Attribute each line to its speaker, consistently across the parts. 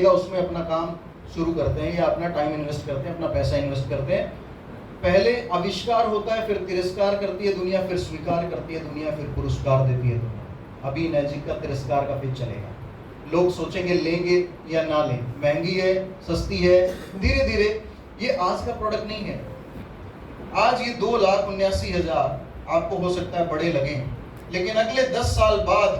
Speaker 1: उसमें अपना काम शुरू करते हैं या अपना टाइम इन्वेस्ट करते हैं, अपना पैसा इन्वेस्ट करते हैं। पहले आविष्कार होता है, फिर तिरस्कार करती है दुनिया, फिर स्वीकार करती है दुनिया, फिर पुरस्कार देती है दुनिया। अभी मैजिक का तिरस्कार का पेज चलेगा। लोग सोचेंगे लेंगे या ना लें, महंगी है, सस्ती है, धीरे धीरे ये आज का प्रोडक्ट नहीं है। आज ये 2,79,000 आपको हो सकता है बड़े लगे, लेकिन अगले 10 साल बाद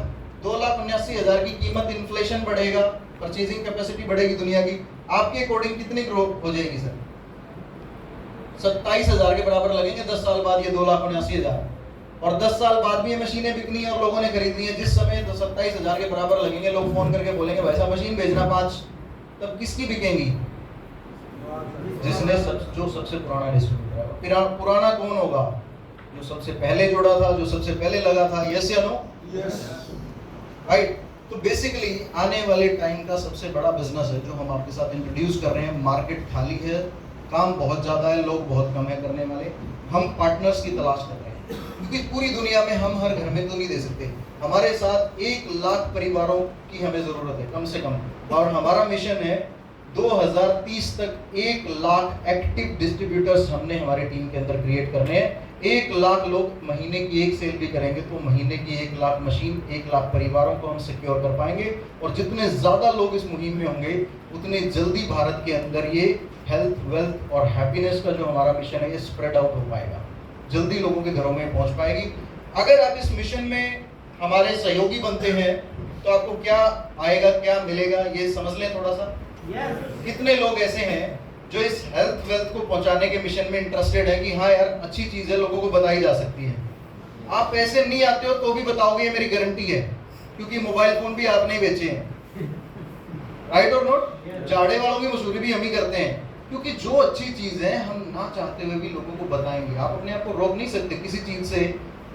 Speaker 1: 2,79,000 की कीमत, इन्फ्लेशन बढ़ेगा, परचेजिंग कैपेसिटी बढ़ेगी दुनिया की, आपके अकॉर्डिंग कितनी ग्रो हो जाएगी सर? 27,000 के बराबर लगेंगे 10 साल बाद ये 2,79,000। और 10 साल बाद भी ये मशीनें बिकनी है और लोगों ने खरीदनी है। जिस समय तो 27,000 के बराबर लगेंगे, लोग फोन करके बोलेंगे भाई साहब मशीन भेजना 5, तब किसकी बिकेंगी? जिसने जो सबसे पुराना डिस्ट्रीब्यूटर है। पुराना कौन होगा? जो सबसे पहले जुड़ा था, जो सबसे पहले लगा था। यस या नो?
Speaker 2: यस।
Speaker 1: राइट। तो बेसिकली आने वाले टाइम का सबसे बड़ा बिजनेस है जो हम आपके साथ इंट्रोड्यूस कर रहे हैं। मार्केट खाली है, काम बहुत ज्यादा है, लोग बहुत कम है करने वाले। हम पार्टनर्स की तलाश कर रहे हैं, क्योंकि पूरी दुनिया में हम हर घर में तो नहीं दे सकते। हमारे साथ 1 लाख परिवारों की हमें जरूरत है कम से कम, और हमारा मिशन है 2030 तक 1 लाख एक्टिव डिस्ट्रीब्यूटर्स हमने हमारी टीम के अंदर क्रिएट करने हैं। 1 लाख लोग महीने की 1 सेल भी करेंगे तो महीने की 1 लाख मशीन, 1 लाख परिवारों को हम सिक्योर कर पाएंगे। और जितने ज्यादा लोग इस मुहिम में होंगे उतने जल्दी भारत के अंदर ये हेल्थ, वेल्थ और हैप्पीनेस का जो हमारा मिशन है ये स्प्रेड आउट हो पाएगा, जल्दी लोगों के घरों में पहुंच पाएगी। अगर आप इस मिशन में हमारे सहयोगी बनते हैं तो आपको क्या आएगा, क्या मिलेगा, ये समझ लें थोड़ा सा। कितने लोग ऐसे हैं जो इस हेल्थ वेल्थ को पहुंचाने के मिशन में इंटरेस्टेड है कि हाँ यार अच्छी चीज है, लोगों को बताई जा सकती है। आप पैसे नहीं आते हो तो भी बताओगे, ये मेरी गारंटी है, क्योंकि मोबाइल फोन भी आपने ही बेचे हैं। राइट और नोट? जाड़े वालों की मशहूरी भी हम ही करते हैं, क्योंकि जो अच्छी चीज है हम ना चाहते हुए भी लोगों को बताएंगे। आप अपने आप को रोक नहीं सकते किसी चीज से।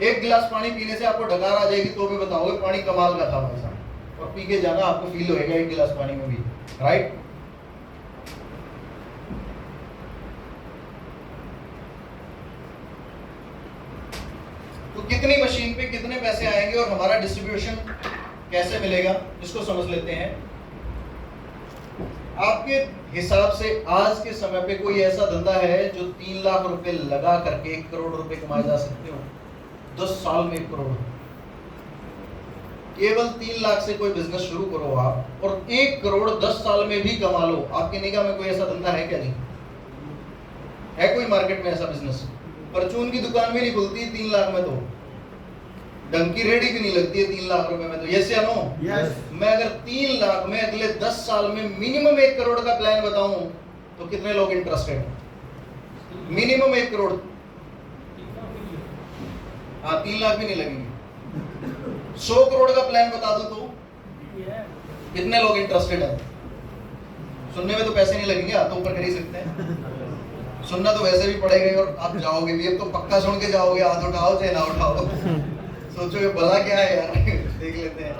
Speaker 1: 1 गिलास पानी पीने से आपको डकार आ जाएगी तो भी बताओगे पानी कमाल का था भाई साहब, और पी के जाना, आपको फील होएगा 1 गिलास पानी में भी। राइट। तो कितनी मशीन पे कितने पैसे आएंगे और हमारा डिस्ट्रीब्यूशन कैसे मिलेगा, इसको समझ लेते हैं। आपके हिसाब से आज के समय पे कोई ऐसा धंधा है जो 3 लाख रुपए लगा करके 1 करोड़ रुपए कमाए जा सकते हो? 10 साल में 1 करोड़। केवल 3 लाख से कोई बिजनेस शुरू करो आप, और 1 करोड़ 10 साल में भी कमा लो। आपकी निगाह में कोई ऐसा धंधा है क्या? नहीं है कोई मार्केट में ऐसा बिजनेस? परचून की दुकान भी नहीं खुलती 3 लाख में, तो डंकी रेडी भी नहीं लगती है 3 लाख रुपए में। तो यस या नो?
Speaker 2: यस।
Speaker 1: मैं अगर 3 लाख में अगले 10 साल में मिनिमम 1 करोड़ का प्लान बताऊं तो कितने लोग इंटरेस्टेड हैं? मिनिमम 1 करोड़। हाँ, 3 लाख भी नहीं लगेंगे। 100 करोड़ का प्लान बता दूं तो कितने लोग इंटरेस्टेड हैं? सुनने में तो पैसे नहीं लगेंगे, आप तो ऊपर कर ही सकते हैं। सुनना तो वैसे भी पड़ेगा और आप जाओगे भी, अब तो पक्का सुन के जाओगे, हाथ उठाओ चाहे ना उठाओ। सोचोगे भला क्या है यार, देख लेते हैं।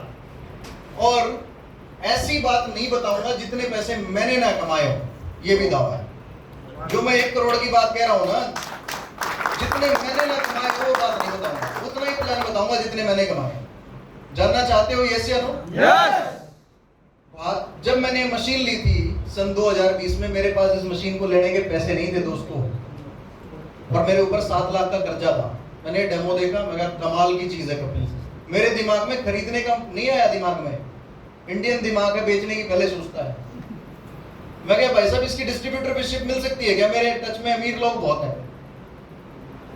Speaker 1: और ऐसी बात नहीं बताऊंगा जितने पैसे मैंने ना कमाए हो, ये भी दावा है। जो मैं 1 करोड़ की बात कह रहा हूं ना, जितने मैंने ना कमाए वो बात नहीं बताऊंगा, उतना ही प्लान बताऊंगा जितने मैंने कमाए। जानना चाहते हो यस या नो?
Speaker 2: यस।
Speaker 1: जब मैंने मशीन ली थी सन 2020 में, मेरे पास इस मशीन को लेने के पैसे नहीं थे दोस्तों, और मेरे ऊपर 7 लाख का कर्जा था। मैंने डेमो देखा, मैं कहा कमाल की चीज है कपिल। मेरे दिमाग में खरीदने का नहीं आया, दिमाग में इंडियन दिमाग है, बेचने की पहले सोचता है। मैं कहा भाई साहब इसकी डिस्ट्रीब्यूटरशिप मिल सकती है क्या? मेरे टच में अमीर लोग बहुत हैं।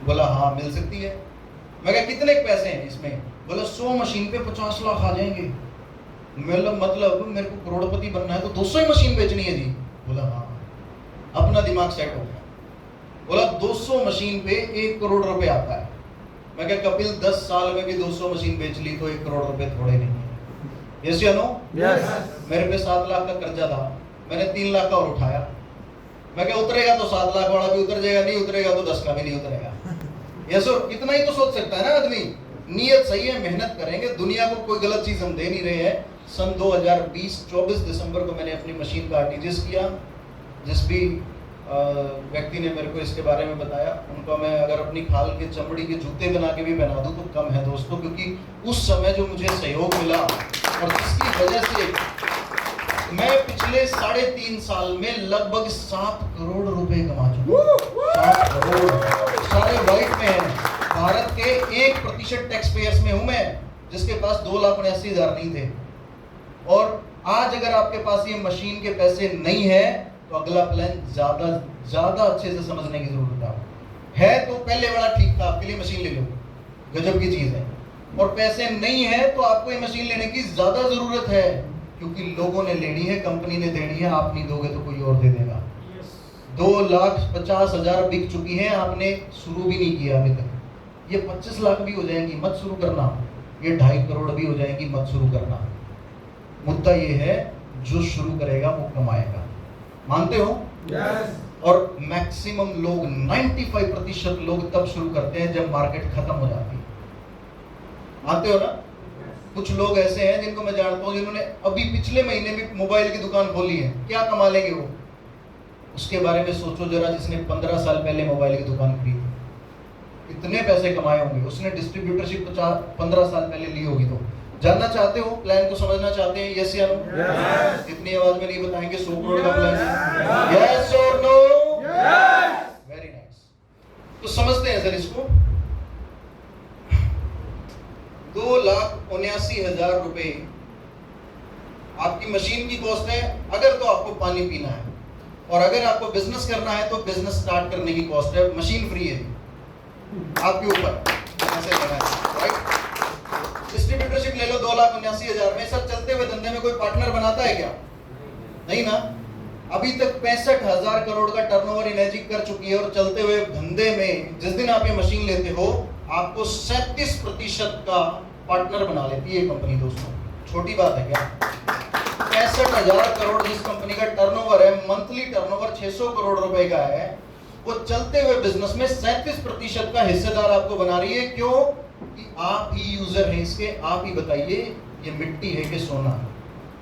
Speaker 1: बोला हाँ मिल सकती है। मैं कहा कितने पैसे हैं इसमें? बोला 100 मशीन पे 50 लाख आ जाएंगे। मतलब मेरे को करोड़पति बनना है तो 200 ही मशीन बेचनी है जी? बोला हाँ। अपना दिमाग सेट हो गया। बोला 200 मशीन पे 1 करोड़ रुपए आता है। मैं कहा कपिल 10 साल में भी 200 मशीन बेच ली तो 1 करोड़ रुपए थोड़े नहीं है। यस या नो?
Speaker 2: यस।
Speaker 1: मेरे पे 7 लाख का कर्जा था, मैंने 3 लाख का और उठाया। मैं कहा उतरेगा तो 7 लाख वाला भी उतर जाएगा, नहीं उतरेगा तो 10 का भी नहीं उतरेगा। यस सर, इतना ही तो सोच सकता है ना आदमी। नीयत सही है, मेहनत करेंगे, दुनिया को कोई गलत चीज हम दे नहीं रहे हैं। सन 2020-24 दिसंबर को मैंने अपनी मशीन का आरटीजीएस किया। जिस भी व्यक्ति ने मेरे को इसके बारे में बताया, उनको मैं अगर अपनी खाल के चमड़ी के जूते बना के भी पहना दूं तो कम है दोस्तों, क्योंकि उस समय जो मुझे सहयोग मिला और जिसकी वजह से मैं पिछले 3.5 साल में लगभग 7 करोड़ रुपए कमा चुका हूँ। 7 करोड़ सारे व्हाइट में है। भारत के 1% टैक्स पेयर्स में हूं मैं, जिसके पास 2,79,000 नहीं थे। और आज अगर आपके पास ये मशीन के पैसे नहीं है तो अगला प्लान ज्यादा अच्छे से समझने की जरूरत है। तो पहले वाला ठीक था, आपके लिए मशीन ले लो, गजब की चीज है। और पैसे नहीं है तो आपको ये मशीन लेने की ज्यादा जरूरत है, क्योंकि लोगों ने लेनी है, कंपनी ने देनी है। आप नहीं दोगे तो कोई और दे देगा। 2,50,000 बिक चुकी हैं, आपने शुरू भी नहीं किया अभी तक। ये 25 लाख भी हो जाएंगी, मत शुरू करना। ये 2.5 करोड़ भी हो जाएंगी, मत शुरू करना। मुद्दा ये है, जो शुरू करेगा वो कमाएगा। मानते हो?
Speaker 2: yes.
Speaker 1: और मैक्सिमम लोग 95% लोग तब शुरू करते हैं जब मार्केट खत्म हो जाती है। मानते हो ना? कुछ लोग ऐसे हैं जिनको मैं जानता हूं, जिन्होंने अभी पिछले महीने भी मोबाइल की दुकान खोली है। क्या कमा लेंगे वो? उसके बारे में सोचो जरा, जिसने 15 साल पहले मोबाइल की दुकान खरीदी, कितने पैसे कमाए होंगे। उसने डिस्ट्रीब्यूटरशिप 15 साल पहले ली होगी। तो जानना चाहते हो, प्लान को समझना चाहते हैं? यस या नो?
Speaker 2: yes.
Speaker 1: इतनी आवाज में नहीं बताएंगे 100 करोड़ का प्लान है? यस और नो? Very nice. तो समझते हैं सर इसको। 2,79,000 रुपए आपकी मशीन की कॉस्ट है, अगर तो आपको पानी पीना है। और अगर आपको बिजनेस करना है तो बिजनेस स्टार्ट करने की कॉस्ट है। मशीन फ्री है आपके ऊपर, ऐसे लेना है, राइट? डिस्ट्रीब्यूटरशिप ले लो 2,79,000 में। सर चलते हुए धंधे में कोई पार्टनर बनाता है क्या? नहीं ना। अभी तक 65,000 करोड़ का टर्नओवर इमेजिक कर चुकी है। और चलते हुए धंधे में जिस दिन आप ये मशीन लेते हो, आपको 37% का पार्टनर बना लेती है ये कंपनी। दोस्तों छोटी बात है क्या? 65,000 करोड़ जिस कंपनी का टर्नओवर है, मंथली टर्नओवर 600 करोड़ रुपए का है, वो चलते हुए बिजनेस में 37% का हिस्सेदार आपको बना रही है। क्यों? कि आप ही यूजर हैं इसके। आप ही बताइए, ये मिट्टी है कि सोना?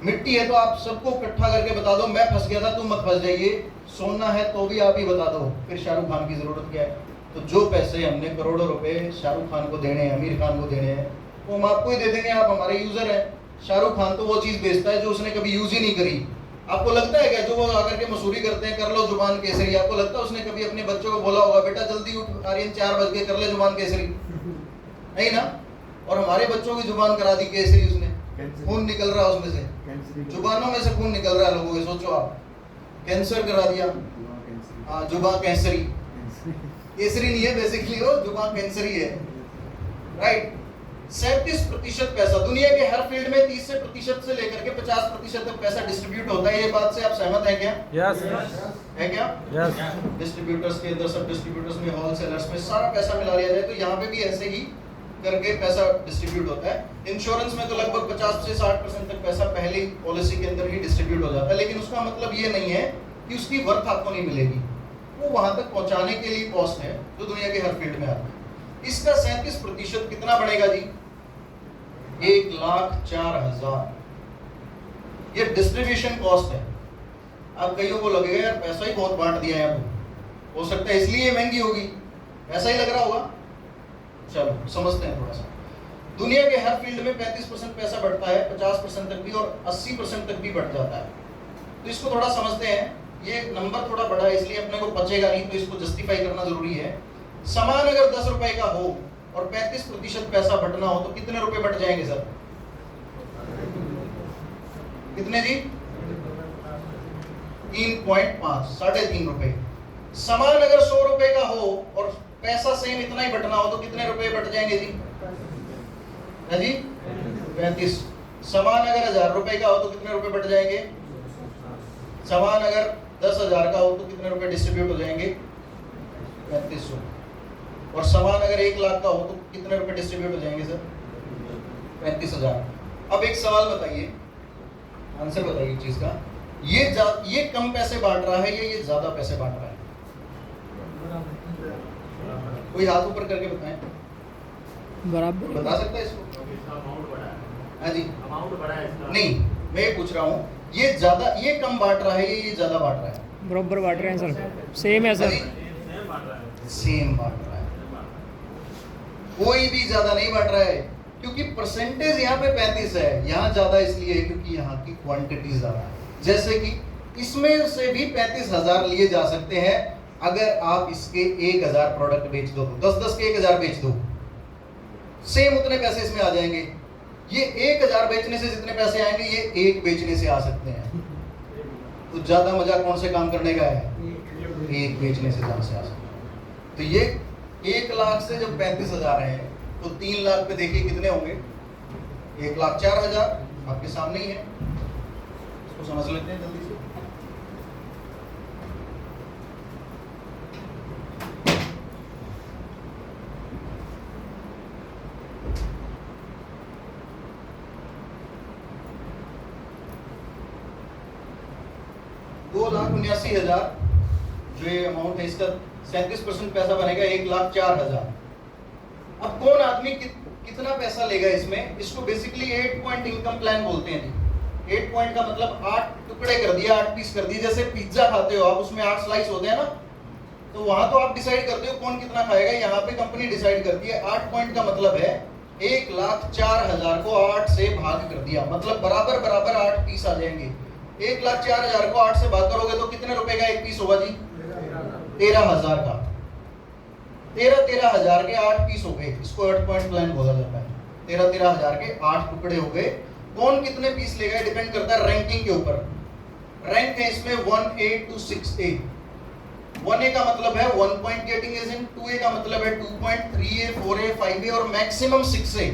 Speaker 1: मिट्टी है तो आप सबको इकट्ठा करके बता दो, मैं फंस गया था तुम मत फंस जाइए। सोना है तो भी आप ही बता दो, फिर शाहरुख खान की जरूरत क्या है? तो जो पैसे हमने करोड़ों रुपए शाहरुख खान को देने हैं, आमिर खान को देने हैं, वो हम आपको ही दे देंगे। आप हमारे यूजर हैं। शाहरुख खान तो वो चीज बेचता है जो उसने कभी यूज ही नहीं करी। आपको लगता है क्या जो वो आकर के मसूरी करते हैं, कर लो जुबान केसरी, आपको लगता है उसने कभी अपने बच्चों को बोला होगा बेटा जल्दी उठ, आर्यन 4 बज के कर ले जुबान केसरी? नहीं ना। और हमारे बच्चों की जुबान करा दी केसरी उसने, खून निकल रहा है उसमें से, जुबानों में से खून निकल रहा है लोगों के। सोचो आप, कैंसर करा दिया। हाँ, जुबान कैंसरी, केसरी नहीं है बेसिकली, वो जुबान कैंसरी है, राइट? 37% पैसा दुनिया के हर फील्ड में 30% से लेकर के 50% तक पैसा डिस्ट्रीब्यूट होता है। ये बात से आप सहमत हैं क्या?
Speaker 2: yes.
Speaker 1: है क्या?
Speaker 2: yes.
Speaker 1: डिस्ट्रीब्यूटर्स के अंदर, सब डिस्ट्रीब्यूटर्स में, होलसेलर्स में सारा पैसा मिला लिया जाए तो यहाँ पे भी ऐसे ही करके पैसा डिस्ट्रीब्यूट होता है। इंश्योरेंस में तो लगभग 50 से 60% तक पैसा पहली पॉलिसी के अंदर ही डिस्ट्रीब्यूट हो जाता है। लेकिन उसका मतलब ये नहीं है कि उसकी वर्थ आपको नहीं मिलेगी, वो वहां तक पहुंचाने के लिए कॉस्ट है जो दुनिया के हर फील्ड में आता है। इसका 37% कितना बढ़ेगा जी? 1,04,000। ये डिस्ट्रीब्यूशन कॉस्ट है। अब कईयों को लगेगा यार पैसा ही बहुत बांट दिया है, हो सकता है इसलिए महंगी होगी, ऐसा ही लग रहा होगा। चलो समझते हैं थोड़ा सा। दुनिया के हर फील्ड में 35% पैसा बढ़ता है, 50% तक भी और 80% तक भी बढ़ जाता है। तो इसको थोड़ा समझते हैं। ये नंबर थोड़ा बड़ा है इसलिए अपने को बचेगा नहीं, तो इसको जस्टिफाई करना जरूरी है। सामान अगर 10 रुपए का हो और 35% पैसा बढ़ना हो तो कितने रुपए बढ़ जाएंगे सर? कितने जी? 3.5, 3.5 रुपए। सामान अगर 100 रुपए का हो और पैसा सेम इतना ही बढ़ना हो तो कितने रुपए बढ़ जाएंगे जी? है जी? 35। सामान अगर 1,000 रुपए का हो तो कितने रुपए बढ़ जाएंगे? सामान अगर 10,000 का हो तो कितने रुपए डिस्ट्रीब्यूट हो जाएंगे? 3500। और सामान अगर 1 लाख का हो तो कितने रुपए डिस्ट्रीब्यूट हो जाएंगे सर? 35,000। अब एक सवाल बताइए, आंसर बताइए चीज का। ये कम पैसे बांट रहा है या ये ज्यादा पैसे बांट रहा है? कोई हाथ ऊपर करके बताएं।
Speaker 3: बराबर
Speaker 1: बता सकता है इसको? हाँ जी,
Speaker 4: अमाउंट बड़ा है इसका।
Speaker 1: नहीं मैं ये पूछ रहा हूँ, ये ज्यादा, ये कम बांट रहा है या ये ज्यादा बांट रहा है?
Speaker 3: बराबर बांट रहे हैं सर, सेम है सर।
Speaker 1: सेम बांट रहा है, कोई भी ज्यादा नहीं बांट रहा है। क्योंकि परसेंटेज यहाँ पे 35 है, यहाँ ज्यादा इसलिए है क्योंकि यहाँ की क्वांटिटी ज्यादा है। जैसे कि इसमें से भी 35,000 लिए जा सकते हैं अगर आप इसके 1,000 प्रोडक्ट बेच दो तो 10-10 के 1,000 बेच दो, सेम उतने पैसे इसमें आ जाएंगे। ये 1,000 बेचने से जितने पैसे आएंगे ये एक बेचने से आ सकते हैं। तो ज्यादा मजा कौन से काम करने का है? एक बेचने से ज्यादा से आ सकते हैं। तो ये 1 लाख से जब 35,000 है तो 3 लाख पे देखिए कितने होंगे? 1,04,000 आपके सामने ही है। इसको समझ लेते हैं जल्दी से। दो 2,79,000 जो ये अमाउंट है इसका 37% पैसा बनेगा 1,04,000। अब कौन आदमी कितना पैसा लेगा इसमें? इसको बेसिकली 8 पॉइंट इनकम प्लान बोलते हैं जी। 8 पॉइंट का मतलब 8 टुकड़े कर दिया, 8 पीस कर दिए। जैसे पिज्जा खाते हो आप, उसमें 8 स्लाइस होते हैं ना, तो वहां तो आप डिसाइड करते हो कौन कितना खाएगा, यहाँ पे कंपनी डिसाइड करती है। 8 पॉइंट का मतलब है 1,04,000 को 8 से भाग कर दिया, मतलब बराबर बराबर 8 पीस आ जाएंगे। 1,04,000 को 8 से भाग करोगे तो कितने रुपए का एक पीस होगा जी? 13,000 का। 13,000 के 8 पीस हो गए, इसको 8 पॉइंट प्लान बोला जाता है। 13,000 के 8 टुकड़े हो गए। कौन कितने पीस लेगा डिपेंड करता है रैंकिंग के ऊपर। रैंक है इसमें 1A to 6A। 1A का मतलब है 1 पॉइंट गेटिंग एजेंट, 2A का मतलब है 2 पॉइंट, 3A, 4A, 5A और मैक्सिमम 6A।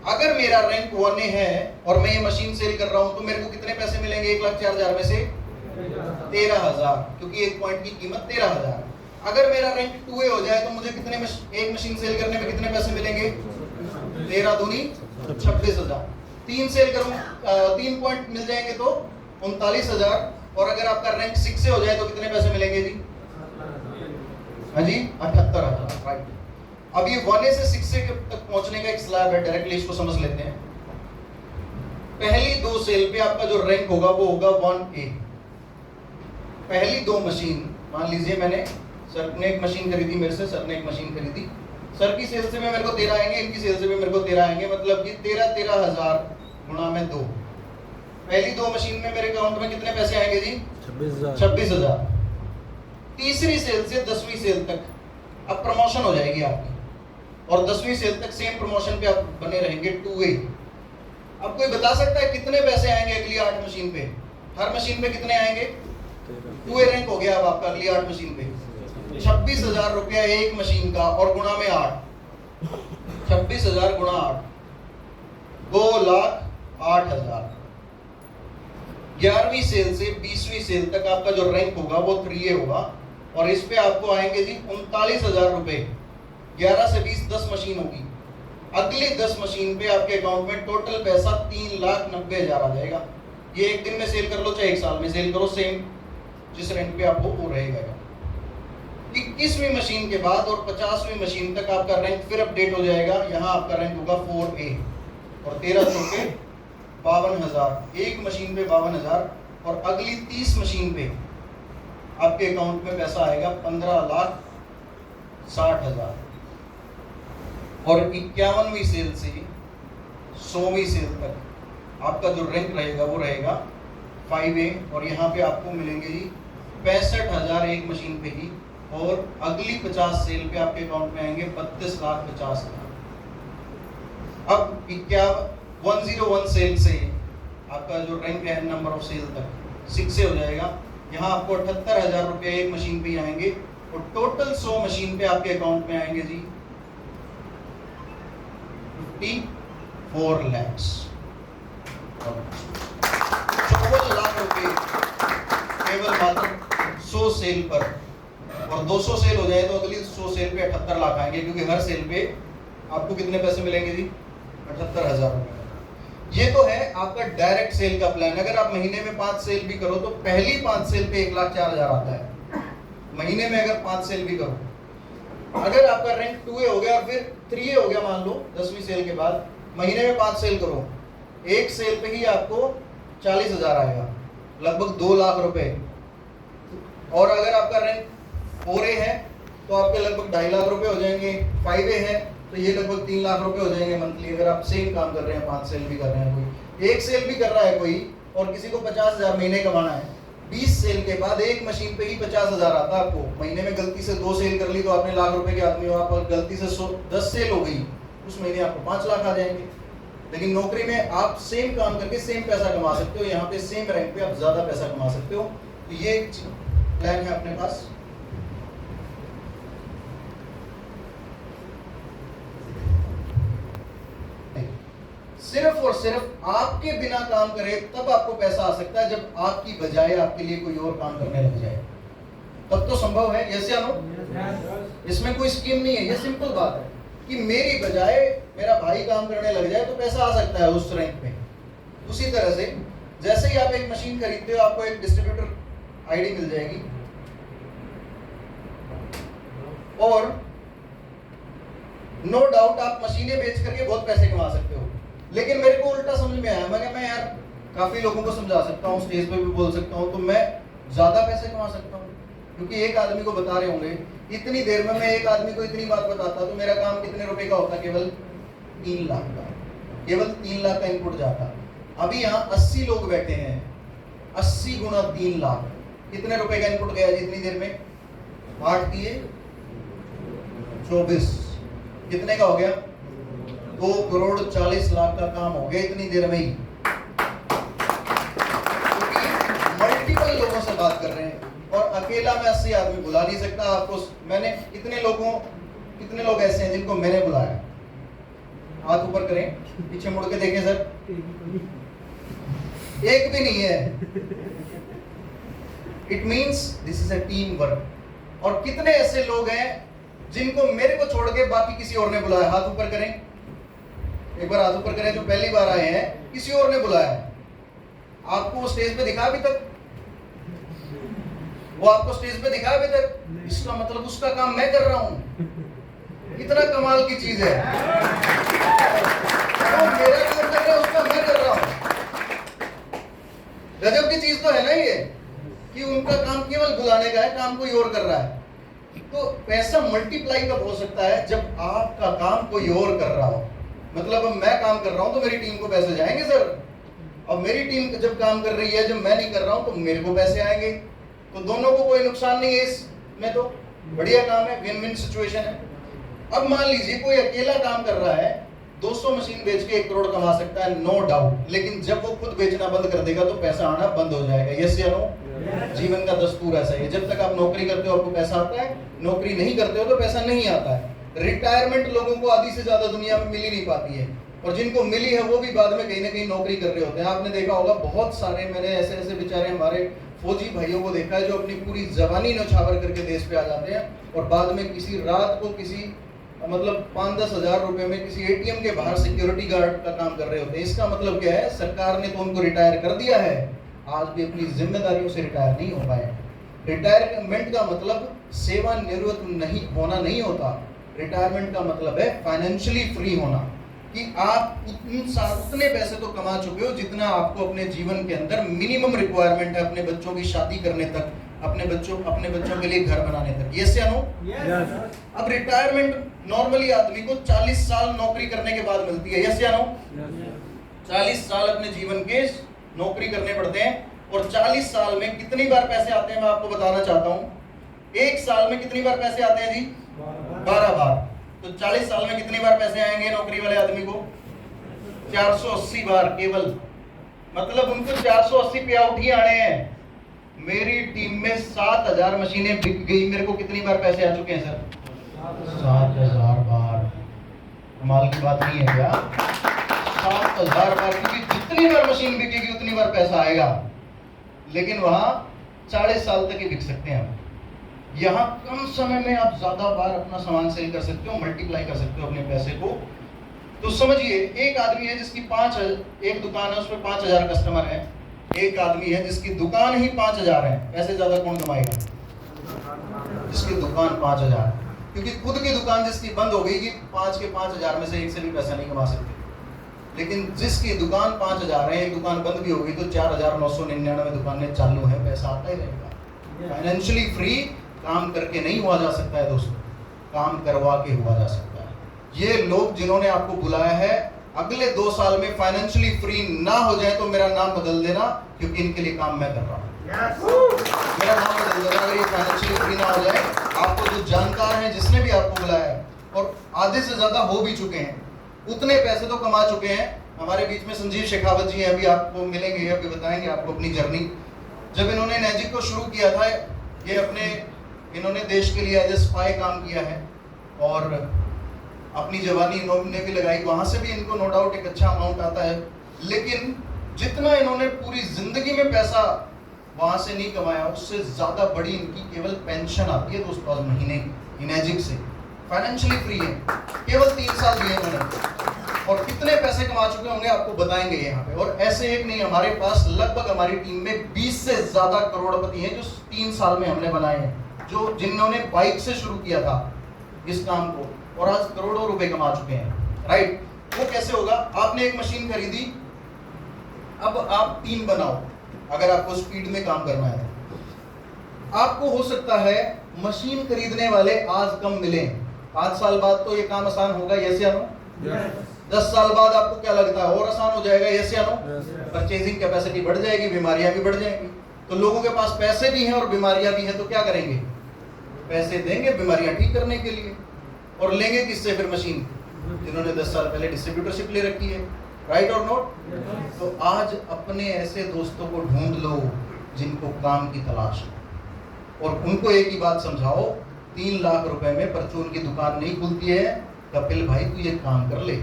Speaker 1: अगर मेरा रैंक 1A है और मैं ये मशीन सेल कर रहा हूं तो मेरे को कितने पैसे मिलेंगे? 1,04,000 में से 13,000, क्योंकि एक पॉइंट की कीमत 13,000। अगर मेरा रैंक 2A हो जाए तो मुझे कितने एक मशीन सेल करने में कितने पैसे मिलेंगे? 13 दूनी 26,000। 3 सेल करूं 3 पॉइंट मिल जाएंगे तो 39,000। और अगर आपका रैंक 6 से हो जाए तो कितने पैसे मिलेंगे जी? हाँ जी, 78,000। राइट। अब ये 1A से 6A तक पहुंचने का एक स्लैब है, डायरेक्टली इसको समझ लेते हैं। पहली 2 सेल पे आपका जो रैंक होगा वो होगा 1A। पहली 2 मशीन, मान लीजिए मैंने, सर ने एक मशीन खरीदी मेरे से, सर ने एक मशीन खरीदी, सर की सेल से भी मेरे को 13 आएंगे, इनकी सेल से भी मेरे को 13 आएंगे, मतलब कि 13,000 गुणा में 2। पहली 2 मशीन में मेरे अकाउंट में कितने पैसे आएंगे जी? 26,000। तीसरी सेल से 10वीं सेल तक अब प्रमोशन हो जाएगी आपकी, और 10वीं सेल तक सेम प्रमोशन पे आप बने रहेंगे 2A। अब कोई बता सकता है कितने पैसे आएंगे अगली 8 मशीन पे? हर मशीन पे कितने आएंगे? 2A रैंक हो गया अब आपका अगली 8 मशीन पे। 26,000 रुपया एक मशीन का, और गुणा में 8। 26,000 गुणा 8, 2,08,000। 11वीं सेल से 20वीं सेल तक आपका जो रैंक होगा वो 3A होगा, और इस पे आपको आएंगे जी 39,000 रुपए। 11 से 20 10 मशीन होगी। अगली 10 मशीन पे आपके अकाउंट में टोटल पैसा 3,90,000 आ जाएगा। ये एक दिन में सेल कर लो चाहे एक साल में सेल करो, सेम जिस रैंक पे आपको वो रहेगा। 21वीं मशीन के बाद और 50वीं मशीन तक आपका रैंक फिर अपडेट हो जाएगा। यहाँ आपका रैंक होगा 4A, और 1300 के 52,000, एक मशीन पे 52,000, और अगली 30 मशीन पे आपके अकाउंट में पैसा आएगा 15,60,000। और 51वीं सेल से 100वीं सेल तक आपका जो रैंक रहेगा वो रहेगा 5A, और यहाँ पे आपको मिलेंगे जी 65,000 एक मशीन पे ही, और अगली 50 सेल पे आपके अकाउंट में आएंगे 32,50,000। अब 101 सेल से आपका जो रैंक है नंबर ऑफ सेल तक 6 से हो जाएगा। यहाँ आपको 78,000 रुपये एक मशीन पे आएंगे, और टोटल 100 मशीन पे आपके अकाउंट में आएंगे जी 54 लाख। 54 लाख रुपए केवल मात्र 100 सेल पर, और 200 सेल हो जाए तो अगली 100 सेल पे 78 लाख आएंगे, क्योंकि हर सेल पे आपको कितने पैसे मिलेंगे जी? 78,000 रुपए। ये तो है आपका डायरेक्ट सेल का प्लान। अगर आप महीने में 5 सेल भी करो तो पहली 5 सेल पे 1,04,000 आता है महीने में, अगर 5 सेल भी करो। अगर आपका रैंक 2A हो गया और फिर 3A हो गया मान लो 10वीं सेल के बाद, महीने में 5 सेल करो, एक सेल पे ही आपको 40,000 आएगा, लगभग 2 लाख रुपए। और अगर आपका रैंक 4A है तो आपके लगभग 2.5 लाख रुपए हो जाएंगे। 5A है तो ये लगभग 3 लाख रुपए हो जाएंगे मंथली, अगर आप सेम काम कर रहे हैं, 5 सेल भी कर रहे हैं, कोई एक सेल भी कर रहा है कोई, और किसी को 50,000 महीने कमाना है, 20 सेल के बाद एक मशीन पे ही 50,000 आता है आपको। महीने में गलती से 2 सेल कर ली तो आपने लाख रुपए के आदमी हो आप, और गलती से 10 सेल हो गई, उस महीने आपको 5 लाख आ जाएंगे। लेकिन नौकरी में आप सेम काम करके सेम पैसा कमा सकते हो, यहाँ पे सेम रैंक पे आप ज्यादा पैसा कमा सकते हो। तो ये एक प्लान है अपने पास। सिर्फ और सिर्फ आपके बिना काम करे तब आपको पैसा आ सकता है, जब आपकी बजाय आपके लिए कोई और काम करने लग जाए, तब तो संभव है। यस या नो? इसमें कोई स्कीम नहीं है, ये सिंपल बात है कि मेरी बजाय मेरा भाई काम करने लग जाए तो पैसा आ सकता है उस रैंक पे। उसी तरह से जैसे ही आप एक मशीन खरीदते हो, आपको एक डिस्ट्रीब्यूटर आईडी मिल जाएगी, और नो डाउट आप मशीनें बेच करके बहुत पैसे कमा सकते हो। लेकिन मेरे को उल्टा समझ में आया, मैं यार काफी लोगों को समझा सकता हूँ, स्टेज पे भी बोल सकता हूँ, तो मैं ज्यादा पैसे कमा सकता हूँ। क्योंकि एक आदमी को बता रहे होंगे, इतनी देर में मैं एक आदमी को इतनी बात बताता तो मेरा काम कितने रुपए का होता? केवल 3 लाख का, केवल 3 लाख का इनपुट जाता। अभी यहाँ 80 लोग बैठे हैं, 80 गुना 3 लाख, कितने रुपए का इनपुट गया जी इतनी देर में? 8 दिए 24, कितने का हो गया? 2 करोड़ 40 लाख का काम हो गया इतनी देर में ही। मल्टीपल लोगों से बात कर रहे हैं, और अकेला मैं 80 आदमी बुला नहीं सकता आपको। मैंने कितने लोग ऐसे हैं जिनको मैंने बुलाया? हाथ ऊपर करें, पीछे मुड़ के देखें सर, एक भी नहीं है। It means this is a team work. और कितने ऐसे लोग हैं जिनको मेरे को छोड़ के बाकी किसी और ने बुलाया? हाथ ऊपर करें, एक बार हाथ ऊपर करें जो पहली बार आए हैं, किसी और ने बुलाया। आपको वो स्टेज पे दिखा अभी तक? वो आपको स्टेज पे दिखा अभी तक? इसका मतलब उसका काम मैं कर रहा हूं। इतना कमाल की चीज है, तो मेरा काम कर रहा है, उसका मैं कर रहा हूं। गजब की चीज तो है ना ये, कि उनका काम केवल बुलाने का है, काम कोई और कर रहा है। तो पैसा मल्टीप्लाई कब हो सकता है? जब आपका काम कोई और कर रहा हो। मतलब अब मैं काम कर रहा हूं तो मेरी टीम को पैसे जाएंगे सर, अब मेरी टीम जब काम कर रही है, जब मैं नहीं कर रहा हूं तो मेरे को पैसे आएंगे। तो दोनों को कोई नुकसान नहीं है इसमें, तो बढ़िया काम है, विन विन सिचुएशन है। अब मान लीजिए कोई अकेला काम कर रहा है, 200 मशीन बेच के 1 करोड़ कमा सकता है, नो डाउट। लेकिन जब वो खुद बेचना बंद कर देगा तो पैसा आना बंद हो जाएगा। यस या नो? जीवन का दस्तूर ऐसा ही है, जब तक आप नौकरी करते हो आपको पैसा आता है, नौकरी नहीं करते हो तो पैसा नहीं आता है। रिटायरमेंट लोगों को आधी से ज्यादा दुनिया में मिल ही नहीं पाती है, और जिनको मिली है वो भी बाद में कहीं ना कहीं नौकरी कर रहे होते हैं। आपने देखा होगा बहुत सारे, मैंने ऐसे बेचारे हमारे फौजी भाइयों को देखा है जो अपनी पूरी जवानी नौछावर करके देश पे आ जाते हैं, और बाद में किसी रात को किसी मतलब 5-10 हजार रुपए में किसी एटीएम के बाहर सिक्योरिटी गार्ड का काम कर रहे होते हैं। इसका मतलब क्या है? सरकार ने तो उनको रिटायर कर दिया है, आज भी अपनी जिम्मेदारियों से रिटायर नहीं हो पाए। रिटायरमेंट का मतलब सेवानिवृत्त नहीं होना नहीं होता। रिटायरमेंट का मतलब है फाइनेंशियली फ्री होना, कि आप उतने पैसे तो कमा चुके हो जितना आपको अपने जीवन के अंदर मिनिमम रिक्वायरमेंट है, अपने बच्चों की शादी करने तक, अपने बच्चों के लिए घर बनाने तक। यस या नो? अब रिटायरमेंट नॉर्मली आदमी को 40 साल नौकरी करने के बाद मिलती है। यस या नो? 40 साल अपने जीवन के नौकरी करने पड़ते हैं, और 40 साल में कितनी बार पैसे आते हैं मैं आपको बताना चाहता हूँ। एक साल में कितनी बार पैसे आते हैं जी? 12 बार। तो 40 साल में कितनी बार पैसे आएंगे नौकरी वाले आदमी को? 480 बार केवल। मतलब उनको 480 पे आउट ही आने हैं। मेरी टीम में 7000 मशीनें बिक गई, मेरे को कितनी बार पैसे आ चुके हैं सर? 7000 बार। कमाल की बात नहीं है क्या? 7000 बार, क्योंकि जितनी बार मशीन बिकेगी उतनी बार पैसा आएगा। लेकिन वहां 40 साल तक ही बिक सकते हैं। यहाँ कम समय में आप ज्यादा बार अपना सामान सेल कर सकते हो, मल्टीप्लाई कर सकते हो अपने पैसे को। तो समझिए, एक आदमी है जिसकी एक दुकान है, उसमें 5000 कस्टमर है। एक आदमी है जिसकी दुकान ही 5000 है, पैसे ज्यादा कौन कमाएगा? जिसकी दुकान 5000, क्योंकि खुद की दुकान जिसकी बंद हो गई कि 5 के 5000 में से एक से भी पैसा नहीं कमा सकते। लेकिन जिसकी दुकान 5000 है, एक दुकान बंद भी होगी तो 4999 दुकानें चालू है, पैसा आता ही रहेगा। फाइनेंशियली फ्री काम करके नहीं हुआ जा सकता है दोस्तों, काम करवा के हुआ जा सकता है। ये लोग जिन्होंने आपको बुलाया है, अगले 2 साल में फाइनेंशियली फ्री ना हो जाए तो मेरा नाम बदल देना, क्योंकि इनके लिए काम मैं कर रहा हूं। मेरा नाम बदल देना अगर ये फाइनेंशियली फ्री ना हो जाए। आपको जो जानकार हैं, जिसने भी आपको बुलाया है, और आधे से ज्यादा हो भी चुके हैं, उतने पैसे तो कमा चुके हैं। हमारे बीच में संजीव शेखावत जी हैं, अभी आपको मिलेंगे, अभी बताएंगे आपको अपनी जर्नी। जब इन्होंने मैजिक को शुरू किया था, इन्होंने देश के लिए एज ए स्पाई काम किया है और अपनी जवानी इन्होंने भी लगाई, वहां से भी इनको नो डाउट एक अच्छा अमाउंट आता है। लेकिन जितना इन्होंने पूरी जिंदगी में पैसा वहां से नहीं कमाया, उससे ज्यादा बड़ी इनकी केवल पेंशन आती है दोस्तों आज महीने की मैजिक से। फाइनेंशियली फ्री है, केवल 3 साल दिए इन्होंने, और कितने पैसे कमा चुके होंगे आपको बताएंगे यहाँ पे। और ऐसे एक नहीं, हमारे पास लगभग हमारी टीम में 20 से ज्यादा करोड़पति हैं जो 3 साल में हमने बनाए हैं, जो जिन्होंने बाइक से शुरू किया था इस काम को और आज करोड़ों रुपए कमा चुके हैं। राइट? वो कैसे होगा? आपने एक मशीन खरीदी, अब आप 3 बनाओ अगर आपको स्पीड में काम करना है। आपको हो सकता है मशीन खरीदने वाले आज कम मिले, 5 साल बाद तो ये काम आसान होगा, यस या नो? 10 साल बाद आपको क्या लगता है और आसान हो जाएगा, यस या नो? परचेजिंग कैपेसिटी बढ़ जाएगी, बीमारियां भी बढ़ जाएंगी। तो लोगों के पास पैसे भी हैं और बीमारियां भी हैं, तो क्या करेंगे? पैसे देंगे बीमारियां ठीक करने के लिए, और लेंगे किससे? फिर मशीन, जिन्होंने 10 साल पहले डिस्ट्रीब्यूटरशिप ले रखी है। राइट और नोट? तो आज अपने ऐसे दोस्तों को ढूंढ लो जिनको काम की तलाश है, और उनको एक ही बात समझाओ, 3 लाख रुपए में परचून की दुकान नहीं खुलती है। कपिल भाई तू ये काम कर ले,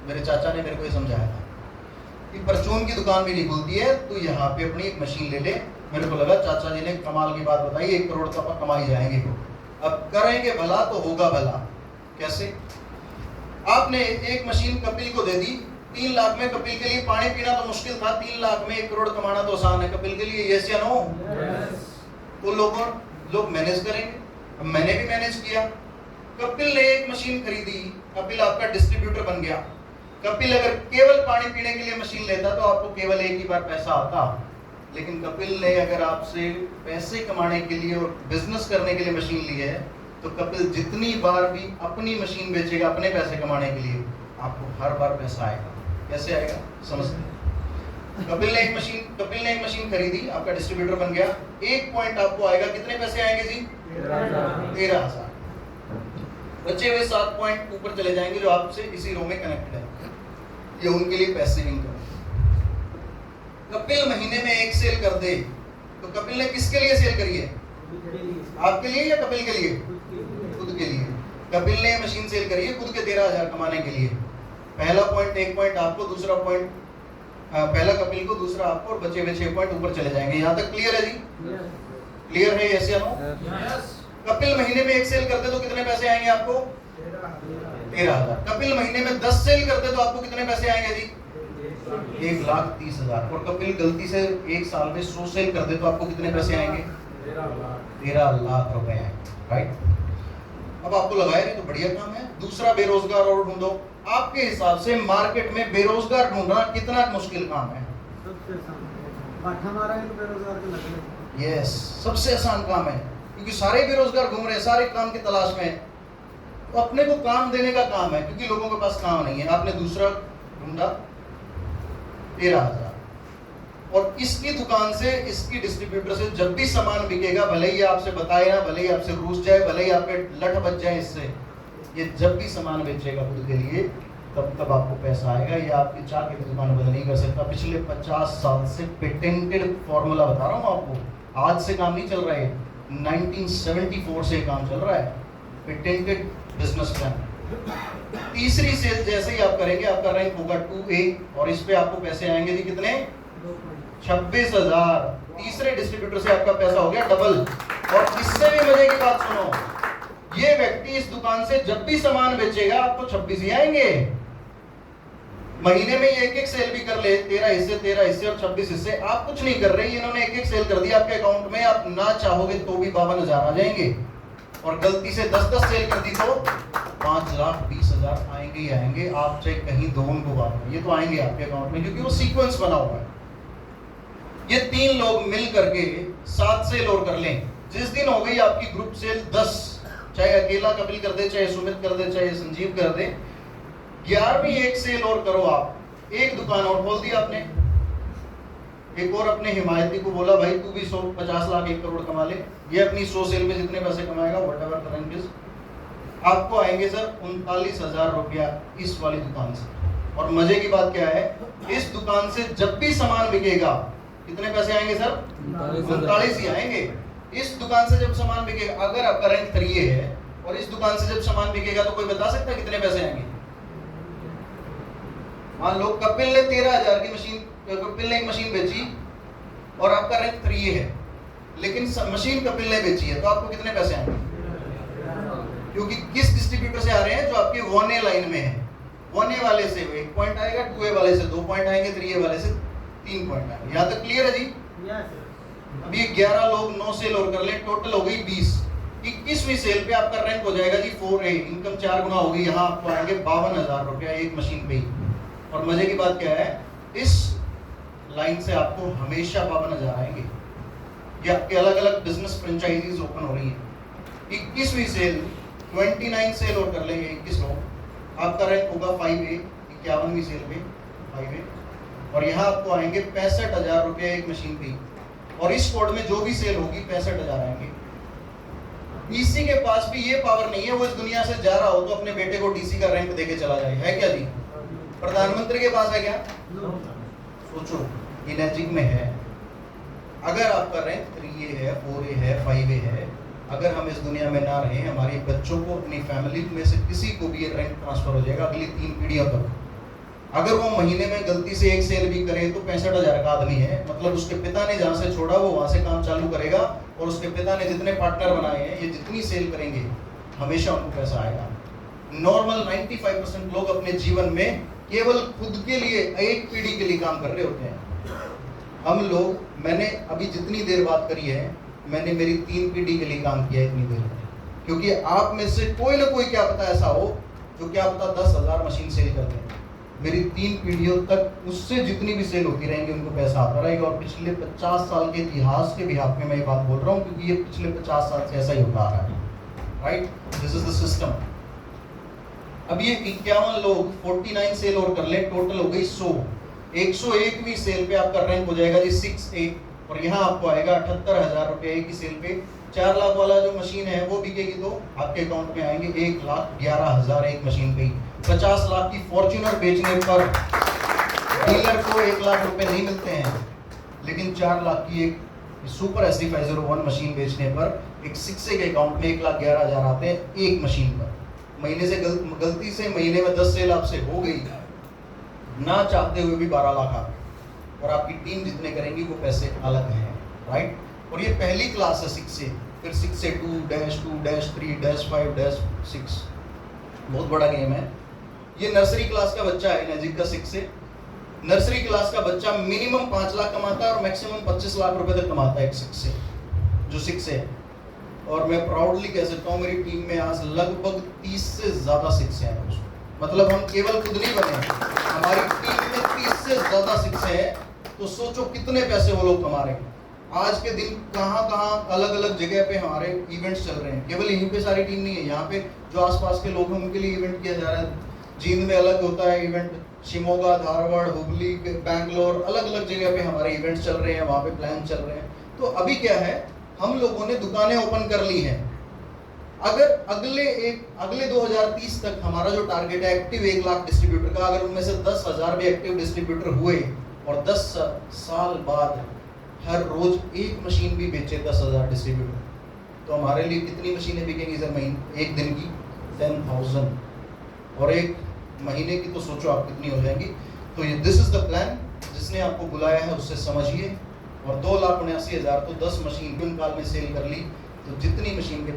Speaker 1: मेरे चाचा ने मेरे को ये समझाया था कि परचून की दुकान भी नहीं खुलती है, तू यहाँ पे अपनी एक मशीन ले ले। मेरे को लगा चाचा जी ने कमाल की बात बताई, 1 करोड़ का कमाई जाएंगे। अब करेंगे भला तो होगा भला। कैसे? आपने एक मशीन कपिल को दे दी, 3 लाख में। कपिल के लिए पानी पीना तो मुश्किल था, 3 लाख में 1 करोड़ कमाना तो आसान है कपिल के लिए, यस या नो? तो लोग मैनेज करेंगे। अब मैंने भी मैनेज किया। कपिल ने एक मशीन खरीदी, कपिल आपका डिस्ट्रीब्यूटर बन गया। कपिल अगर केवल पानी पीने के लिए मशीन लेता तो आपको केवल एक ही बार पैसा आता, लेकिन कपिल ने अगर आपसे पैसे कमाने के लिए और बिजनेस करने के लिए मशीन ली है, तो कपिल जितनी बार भी अपनी मशीन बेचेगा अपने पैसे कमाने के लिए, आपको हर बार पैसा आएगा। कैसे आएगा? समझते? कपिल ने एक मशीन खरीदी, आपका डिस्ट्रीब्यूटर बन गया, 1 पॉइंट आपको आएगा, कितने पैसे आएंगे जी? 13,000। बचे हुए 7 पॉइंट ऊपर चले जाएंगे जो आपसे इसी रो में कनेक्टेड है, ये उनके लिए पैसिव इनकम। कपिल महीने में 1 सेल कर दे, तो कपिल ने किसके लिए सेल करी है? आपके लिए या कपिल के लिए? खुद के लिए। कपिल ने मशीन सेल करी है खुद के 13,000 कमाने के लिए। पहला पॉइंट 1 पॉइंट आपको, दूसरा पॉइंट पहला कपिल को, दूसरा आपको, और बचे हुए 6 पॉइंट ऊपर चले जाएंगे। यहाँ तक क्लियर है जी? क्लियर है, यस या नो? कपिल महीने में 1 सेल करते तो कितने पैसे आएंगे आपको? 13,000। कपिल महीने में 10 सेल करते तो आपको कितने पैसे आएंगे जी? 1,30,000। और कपिल गलती से 1 साल में 100 सेल कर दे तो आपको कितने पैसे आएंगे? 13 लाख रुपए आएंगे। राइट? अब आपको लगा है तो बढ़िया काम है। दूसरा, बेरोजगार और ढूंढो। आपके हिसाब से मार्केट में बेरोजगार ढूंढना कितना मुश्किल काम है? यस, सबसे आसान काम है, क्योंकि सारे बेरोजगार घूम रहे हैं, सारे काम की तलाश में। तो अपने को काम देने का काम है, क्योंकि लोगों के पास काम नहीं है। आपने दूसरा ढूंढा, 13,000, और इसकी दुकान से, इसकी डिस्ट्रीब्यूटर से जब भी सामान बिकेगा, भले ही आपसे बताए ना, भले ही आपसे रूस जाए, भले ही आपके लठ बच जाए इससे, ये जब भी सामान बेचेगा खुद के लिए, तब आपको पैसा आएगा। ये आपकी चाय की दुकान बंद नहीं कर सकता। पिछले 50 साल से पेटेंटेड फॉर्मूला बता रहा हूँ आपको, आज से काम नहीं चल रहा है, 1974 से काम चल रहा है, पेटेंटेड बिजनेस प्लान। तीसरी सेल जैसे ही आप करेंगे, आपका रैंक होगा 2A, और इस पे आपको पैसे आएंगे जी कितने? 26,000। तीसरे डिस्ट्रीब्यूटर से आपका पैसा हो गया डबल। और इससे भी मजे की बात सुनो, ये व्यक्ति इस दुकान से जब भी सामान बेचेगा आपको 26 ही आएंगे। महीने में ये 1-1 सेल भी कर ले, 13 हिस्से और 26 हिस्से, आप कुछ नहीं कर रहे, इन्होंने 1-1 सेल कर दिया आपके अकाउंट में, आप ना चाहोगे तो भी 52,000 आ जाएंगे। और गलती से 10-10 सेल कर दी तो 5,20,000 आएंगे ही आएंगे। आप चाहे कहीं दो उनको बात, ये तो आएंगे आपके अकाउंट में, क्योंकि वो सीक्वेंस बना हुआ है। ये 3 लोग मिल करके 7 सेल और कर लें, जिस दिन हो गई आपकी ग्रुप सेल 10, चाहे अकेला कपिल कर दे, चाहे सुमित कर दे, चाहे संजीव कर दे, 11वीं एक सेल और करो आप, एक दुकान और खोल दी आपने, एक और अपने हिमायती को बोला भाई तू भी 150 लाख 1 करोड़ कमा ले, ये अपनी 100 सेल में जितने पैसे कमाएगा what ever the rank is, आपको आएंगे सर 39,000 रुपया इस वाली दुकान से। और मजे की बात क्या है, इस दुकान से जब भी सामान बिकेगा कितने पैसे आएंगे सर? 39 ही आएंगे। इस दुकान से जब सामान बिकेगा, अगर आपका रैंक 3 है और इस दुकान से जब सामान बिकेगा तो कोई बता सकता है कितने पैसे आएंगे? मान लो कपिल ने 13,000 की मशीन, कपिल ने एक मशीन बेची और आपका रैंक 3 है, लेकिन मशीन कपिल ने बेची है, तो आपको कितने पैसे आएंगे? क्योंकि किस डिस्ट्रीब्यूटर से आ रहे हैं? जो आपके 1A लाइन में है। 1A वाले से 1 पॉइंट आएगा, 2A वाले से 2 पॉइंट आएंगे, 3A वाले से 3 पॉइंट आएंगे। यहाँ तक क्लियर है जी? अब ये 11 लोग 9 सेल और कर ले, टोटल हो गई 20। 21वीं सेल पे आपका रैंक हो जाएगा जी 4A, इनकम 4 गुना होगी, यहाँ आपको आएंगे 52,000 रुपया एक मशीन पे ही। और मजे की बात क्या है, इस लाइन से आपको हमेशा 52,000 आएंगे। ये आपके अलग अलग बिजनेस फ्रेंचाइजीज ओपन हो रही है। 21वीं सेल 29 सेल और कर लेंगे 21 लोग, आपका रैंक होगा 5A, 51वीं सेल पे 5A, और यहाँ आपको आएंगे 65,000 रुपये एक मशीन पे। और इस कोड में जो भी सेल होगी 65,000 आएंगे। डीसी के पास भी ये पावर नहीं है, वो इस दुनिया से जा रहा हो तो अपने बेटे को डीसी का रैंक देके चला जाए, है क्या जी? प्रधानमंत्री के पास है क्या? सोचो, इनर्जिक में है। अगर आपका रैंक 3A है, 4A है, 5A है, अगर हम इस दुनिया में ना रहे, हमारे बच्चों को, अपनी फैमिली में से किसी को भी ये रैंक ट्रांसफर हो जाएगा अगली 3 पीढ़ियों तक। अगर वो महीने में गलती से एक सेल भी करे तो 65,000 का आदमी है, मतलब उसके पिता ने जहाँ से छोड़ा वो वहाँ से काम चालू करेगा, और उसके पिता ने जितने पार्टनर बनाए हैं, ये जितनी सेल करेंगे हमेशा उनको पैसा आएगा। नॉर्मल 95% लोग अपने जीवन में केवल खुद के लिए, एक पीढ़ी के लिए काम कर रहे होते हैं। हम लोग, मैंने अभी जितनी देर बात करी है, मैंने मेरी 3 पीढ़ी के लिए काम किया इतनी देर में, क्योंकि आप में से कोई ना कोई क्या पता ऐसा हो जो क्या पता 10,000 मशीन सेल करते हैं। मेरी 3 पीढ़ियों तक उससे जितनी भी सेल होती रहेंगी उनको पैसा आता रहेगा। और पिछले 50 साल के इतिहास के बिहाफ में मैं ये बात बोल रहा हूँ, क्योंकि ये पिछले 50 साल से ऐसा ही होता आ रहा है। Right, this is the system. अब ये 51 लोग 49 सेल और कर ले, टोटल हो गई 100। 101वीं सेल पे आपका रैंक हो जाएगा जी 6A, और यहाँ आपको आएगा 78,000 रुपये की सेल पे। 4 लाख वाला जो मशीन है वो बिकेगी तो आपके अकाउंट में आएंगे 1,11,000 एक मशीन पे ही। 50 लाख की फॉर्च्यूनर बेचने पर डीलर को 1 लाख रुपए नहीं मिलते हैं, लेकिन 4 लाख की एक सुपर SC 501 मशीन बेचने पर एक 6A के अकाउंट में 1,11,000 आते हैं एक मशीन पर। महीने से गलती से महीने में 10 सेल आपसे हो गई, ना चाहते हुए भी 12 लाख आते, और आपकी टीम जितने करेंगी वो पैसे अलग हैं। राइट, और ये पहली क्लास है 6A, फिर 6A 2-2-3-5-6, बहुत बड़ा गेम है। ये नर्सरी क्लास का बच्चा है नजीक का 6A। नर्सरी क्लास का बच्चा मिनिमम 5 लाख कमाता है और मैक्सिमम 25 लाख रुपए तक कमाता है एक 6A, जो 6A। और मैं प्राउडली कह सकता हूँ मेरी टीम में आज लगभग 30 से ज़्यादा 6A हैं। मतलब हम केवल खुद नहीं बने, हमारी टीम में 30 से ज़्यादा 6A हैं। तो सोचो कितने पैसे वो लोग कमा रहे हैं। आज के दिन कहाँ कहाँ अलग अलग जगह पे हमारे इवेंट्स चल रहे हैं। केवल यहीं पे सारी टीम नहीं है, यहाँ पे जो आसपास के लोग हैं उनके लिए इवेंट किया जा रहा है। जींद में अलग होता है इवेंट, शिमोगा, धारवाड़, हुबली, बैंगलोर, अलग अलग जगह पे हमारे इवेंट्स चल रहे हैं, वहाँ पे प्लान चल रहे हैं। तो अभी क्या है, हम लोगों ने दुकानें ओपन कर ली हैं। अगर अगले 2030 तक हमारा जो टारगेट है एक्टिव 1 लाख डिस्ट्रीब्यूटर का, अगर उनमें से 10,000 भी एक्टिव डिस्ट्रीब्यूटर हुए और 10 साल बाद हर रोज एक मशीन भी बेचे 10,000 डिस्ट्रीब्यूटर, तो हमारे लिए कितनी मशीनें बिकेंगी सर महीने, एक दिन की 10,000, और एक महीने की तो सोचो आप कितनी हो जाएंगी। तो ये दिस इज द प्लान, जिसने आपको बुलाया है उससे समझिए। और 2,79,000 तो 10 मशीन दिन काल में सेल कर ली, तो जितनी मशीन के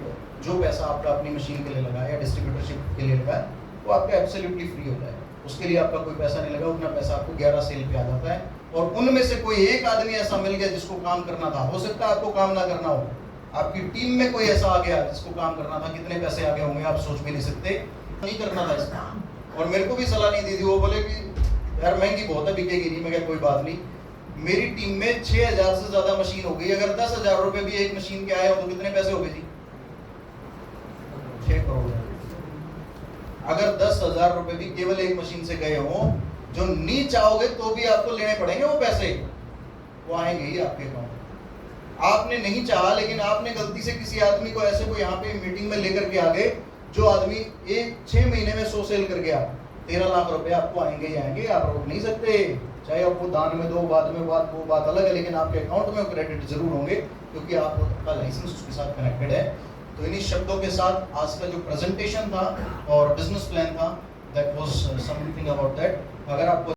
Speaker 1: जो पैसा आपका अपनी मशीन के लिए लगाया या डिस्ट्रीब्यूटरशिप के लिए लगाया वो आपका एब्सोल्युटली फ्री होता है। उसके लिए आपका कोई पैसा नहीं लगा, उतना पैसा आपको 11 सेल पे आ जाता है। और उनमें से कोई एक आदमी ऐसा मिल गया जिसको काम करना था, हो सकता है आपको काम ना करना हो, आपकी टीम में कोई ऐसा आ गया जिसको काम करना था, कितने पैसे आगे होंगे आप सोच भी नहीं सकते, नहीं करना था इसका। और मेरे को भी सलाह नहीं दी थी, वो बोले कि यार महंगी बहुत है, बिकेगी नहीं। मैं क्या कोई बात नहीं, मेरी टीम में 6,000 से ज्यादा मशीन हो गई। अगर 10,000 रुपए भी एक मशीन के आए हो तो कितने पैसे हो गए जी? 6 करोड़। अगर 10,000 रुपए भी केवल एक मशीन से गए हो, जो नहीं चाहोगे तो भी आपको लेने पड़ेंगे वो पैसे, वो आएंगे ही आपके अकाउंट। आपने नहीं चाहा लेकिन आपने गलती से किसी आदमी को ऐसे को यहाँ पे मीटिंग में लेकर के आ गए, जो आदमी 6 महीने में 100 सेल कर गया, 13 लाख रुपए आपको आएंगे ही आएंगे, आप रोक नहीं सकते। चाहे आपको दान में दो, बाद में वो बात अलग है, लेकिन आपके अकाउंट में क्रेडिट जरूर होंगे, क्योंकि आपका लाइसेंस उसके साथ कनेक्टेड है। तो इन्हीं शब्दों के साथ आज का जो प्रेजेंटेशन था और बिजनेस प्लान था, that was something about that. अगर आपको